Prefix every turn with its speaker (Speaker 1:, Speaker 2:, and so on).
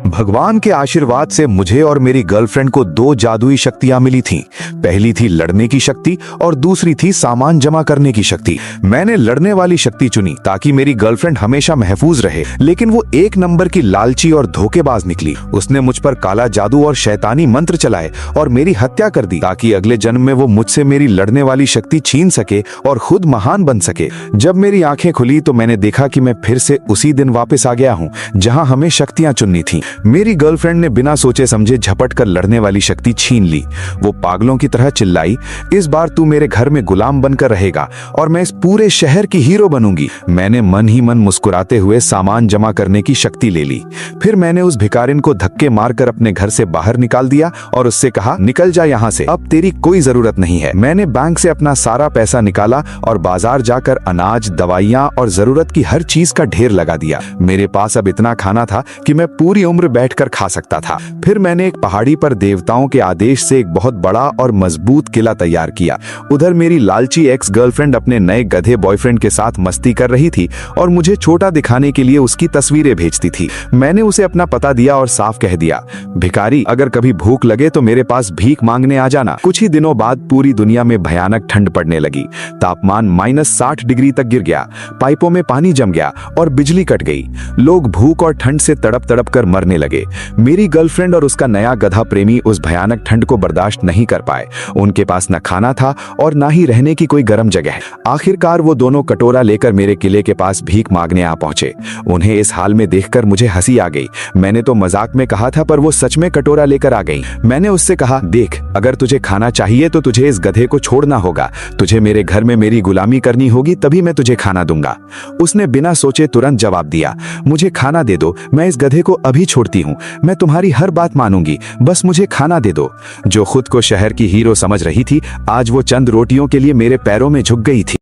Speaker 1: भगवान के आशीर्वाद से मुझे और मेरी गर्लफ्रेंड को दो जादुई शक्तियां मिली थीं। पहली थी लड़ने की शक्ति और दूसरी थी सामान जमा करने की शक्ति। मैंने लड़ने वाली शक्ति चुनी ताकि मेरी गर्लफ्रेंड हमेशा महफूज रहे, लेकिन वो एक नंबर की लालची और धोखेबाज निकली। उसने मुझ पर काला जादू और शैतानी मंत्र चलाए और मेरी हत्या कर दी ताकि अगले जन्म में वो मुझसे मेरी लड़ने वाली शक्ति छीन सके और खुद महान बन सके। जब मेरी आंखें खुली तो मैंने देखा कि मैं फिर से उसी दिन वापस आ गया हूँ जहाँ हमें शक्तियां चुननी थी। मेरी गर्लफ्रेंड ने बिना सोचे समझे झपट कर लड़ने वाली शक्ति छीन ली। वो पागलों की तरह चिल्लाई, इस बार तू मेरे घर में गुलाम बनकर रहेगा और मैं इस पूरे शहर की हीरो बनूंगी। मैंने मन ही मन मुस्कुराते हुए सामान जमा करने की शक्ति ले ली। फिर मैंने उस भिखारिन को धक्के मारकर अपने घर से बाहर निकाल दिया और उससे कहा, निकल जा यहाँ से, अब तेरी कोई जरूरत नहीं है। मैंने बैंक से अपना सारा पैसा निकाला और बाजार जाकर अनाज, दवाइयाँ और जरूरत की हर चीज का ढेर लगा दिया। मेरे पास अब इतना खाना था कि मैं पूरी उम्र बैठकर खा सकता था। फिर मैंने एक पहाड़ी पर देवताओं के आदेश से एक बहुत बड़ा और मजबूत किला तैयार किया। उधर मेरी लालची एक्स गर्लफ्रेंड अपने नए गधे बॉयफ्रेंड के साथ मस्ती कर रही थी और मुझे छोटा दिखाने के लिए उसकी तस्वीरें भेजती थी। मैंने उसे अपना पता दिया और साफ कह दिया, भिखारी, अगर कभी भूख लगे तो मेरे पास भीख मांगने आ जाना। कुछ ही दिनों बाद पूरी दुनिया में भयानक ठंड पड़ने लगी। तापमान -60 डिग्री तक गिर गया, पाइपों में पानी जम गया और बिजली कट गई। लोग भूख और ठंड से तड़प तड़प कर मरने लगे। मेरी गर्लफ्रेंड और उसका नया गधा प्रेमी उस भयानक ठंड को बर्दाश्त नहीं कर पाए। उनके पास न खाना था और न ही रहने की कोई गर्म जगह। आखिरकार वो दोनों कटोरा लेकर मेरे किले के पास भीख मांगने आ पहुंचे। उन्हें इस हाल में देखकर मुझे हंसी आ गई। मैंने तो मजाक में कहा था, पर वो सच में कटोरा लेकर आ गई। मैंने उससे कहा, देख, अगर तुझे खाना चाहिए तो तुझे इस गधे को छोड़ना होगा। तुझे मेरे घर में मेरी गुलामी करनी होगी, तभी मैं तुझे खाना दूंगा। उसने बिना सोचे तुरंत जवाब दिया, मुझे खाना दे दो, मैं इस गधे को अभी छोड़ती हूँ। मैं तुम्हारी हर बात मानूंगी, बस मुझे खाना दे दो। जो खुद को शहर की हीरो समझ रही थी, आज वो चंद रोटियों के लिए मेरे पैरों में झुक गई थी।